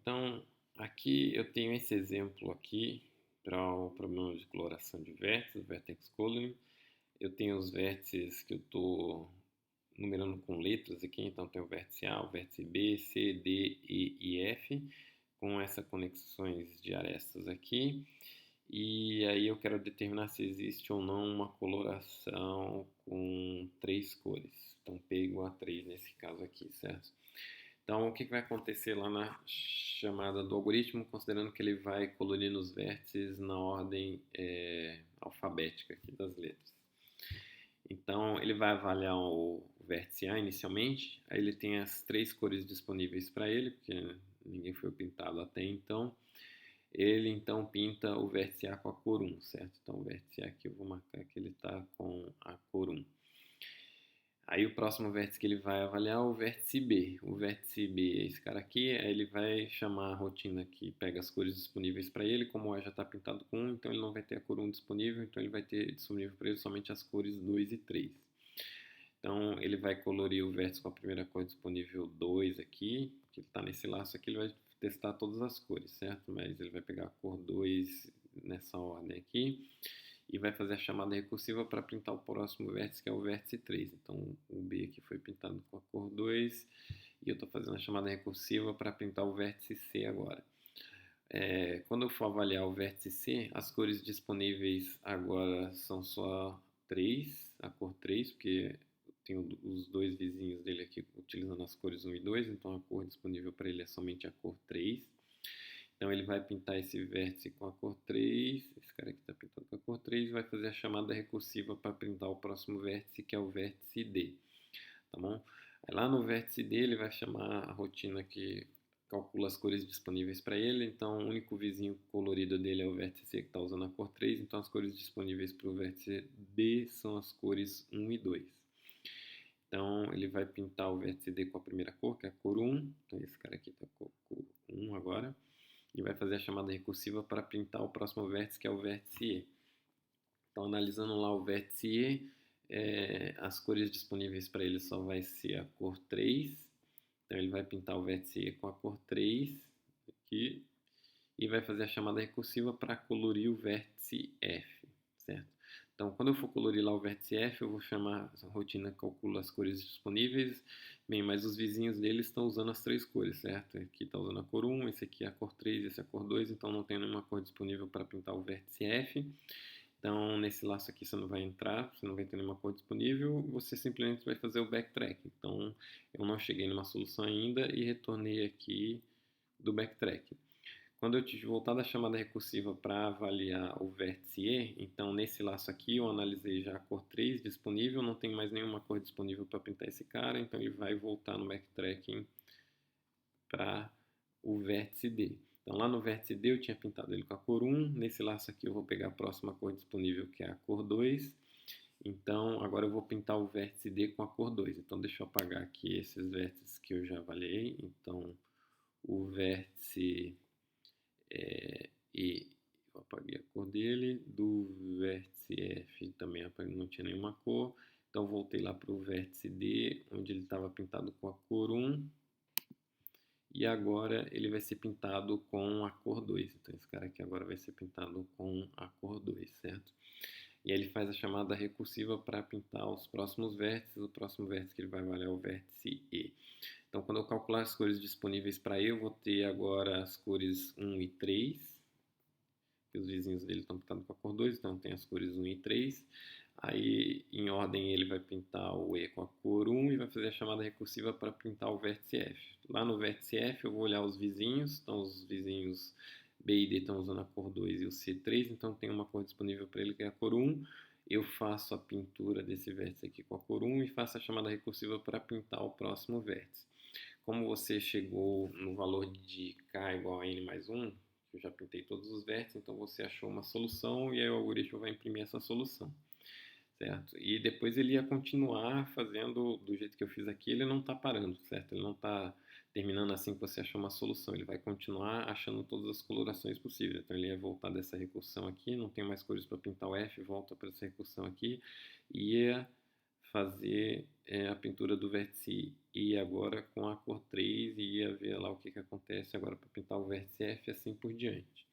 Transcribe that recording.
Então, aqui eu tenho esse exemplo aqui para o problema de coloração de vértices, vertex coloring. Eu tenho os vértices que eu estou numerando com letras aqui, então tem o vértice A, o vértice B, C, D, E e F, com essas conexões de arestas aqui. E aí eu quero determinar se existe ou não uma coloração com três cores. Então P igual a 3 nesse caso aqui, certo? Então, o que vai acontecer lá na chamada do algoritmo, considerando que ele vai colorir nos vértices na ordem alfabética aqui das letras. Então, ele vai avaliar o vértice A inicialmente, aí ele tem as três cores disponíveis para ele, porque ninguém foi pintado até então. Ele então pinta o vértice A com a cor 1, certo? Então, o vértice A aqui eu vou marcar que ele está com a cor 1. Aí o próximo vértice que ele vai avaliar é o vértice B. O vértice B é esse cara aqui, aí ele vai chamar a rotina que pega as cores disponíveis para ele, como o A já está pintado com 1, então ele não vai ter a cor 1 disponível, então ele vai ter disponível para ele somente as cores 2 e 3. Então ele vai colorir o vértice com a primeira cor disponível 2 aqui, que ele está nesse laço aqui, ele vai testar todas as cores, certo? Mas ele vai pegar a cor 2 nessa ordem aqui e vai fazer a chamada recursiva para pintar o próximo vértice, que é o vértice 3. Então, o B aqui foi pintado com a cor 2 e eu estou fazendo a chamada recursiva para pintar o vértice C agora. Quando eu for avaliar o vértice C, as cores disponíveis agora são só 3, a cor 3, porque eu tenho os dois vizinhos dele aqui utilizando as cores 1 e 2, então a cor disponível para ele é somente a cor 3. Então ele vai pintar esse vértice com a cor 3, esse cara aqui está pintando com a cor 3, e vai fazer a chamada recursiva para pintar o próximo vértice, que é o vértice D, tá bom? Aí lá no vértice D ele vai chamar a rotina que calcula as cores disponíveis para ele, então o único vizinho colorido dele é o vértice C que está usando a cor 3, então as cores disponíveis para o vértice D são as cores 1 e 2. Então ele vai pintar o vértice D com a primeira cor, que é a cor 1, então esse cara aqui está com a cor 1 agora. E vai fazer a chamada recursiva para pintar o próximo vértice, que é o vértice E. Então, analisando lá o vértice E, as cores disponíveis para ele só vai ser a cor 3. Então, ele vai pintar o vértice E com a cor 3 aqui e vai fazer a chamada recursiva para colorir o vértice F, certo? Então, quando eu for colorir lá o vértice F, eu vou chamar a rotina que calcula as cores disponíveis. Bem, mas os vizinhos dele estão usando as três cores, certo? Aqui está usando a cor 1, esse aqui é a cor 3, esse é a cor 2, então não tem nenhuma cor disponível para pintar o vértice F. Então, nesse laço aqui você não vai entrar, você não vai ter nenhuma cor disponível, você simplesmente vai fazer o backtrack. Então, eu não cheguei numa solução ainda e retornei aqui do backtrack. Quando eu voltar da chamada recursiva para avaliar o vértice E, então nesse laço aqui eu analisei já a cor 3 disponível, não tem mais nenhuma cor disponível para pintar esse cara, então ele vai voltar no backtracking para o vértice D. Então lá no vértice D eu tinha pintado ele com a cor 1, nesse laço aqui eu vou pegar a próxima cor disponível que é a cor 2, então agora eu vou pintar o vértice D com a cor 2. Então deixa eu apagar aqui esses vértices que eu já avaliei, então o vértice E, eu apaguei a cor dele, do vértice F também apaguei, não tinha nenhuma cor, então voltei lá para o vértice D, onde ele estava pintado com a cor 1, e agora ele vai ser pintado com a cor 2, então esse cara aqui agora vai ser pintado com a cor 2, certo? E aí ele faz a chamada recursiva para pintar os próximos vértices, o próximo vértice que ele vai avaliar é o vértice E. Então, quando eu calcular as cores disponíveis para E, eu vou ter agora as cores 1 e 3, que os vizinhos dele estão pintando com a cor 2, então tem as cores 1 e 3. Aí, em ordem, ele vai pintar o E com a cor 1 e vai fazer a chamada recursiva para pintar o vértice F. Lá no vértice F, eu vou olhar os vizinhos, então os vizinhos B e D estão usando a cor 2 e o C 3, então tem uma cor disponível para ele que é a cor 1. Eu faço a pintura desse vértice aqui com a cor 1 e faço a chamada recursiva para pintar o próximo vértice. Como você chegou no valor de K igual a N mais 1, eu já pintei todos os vértices, então você achou uma solução e aí o algoritmo vai imprimir essa solução, certo? E depois ele ia continuar fazendo do jeito que eu fiz aqui, ele não está parando, certo? Ele não está terminando assim que você achou uma solução, ele vai continuar achando todas as colorações possíveis. Então ele ia voltar dessa recursão aqui, não tem mais cores para pintar o F, volta para essa recursão aqui e ia fazer a pintura do vértice I agora com a cor 3 e ia ver lá o que acontece agora para pintar o vértice F e assim por diante.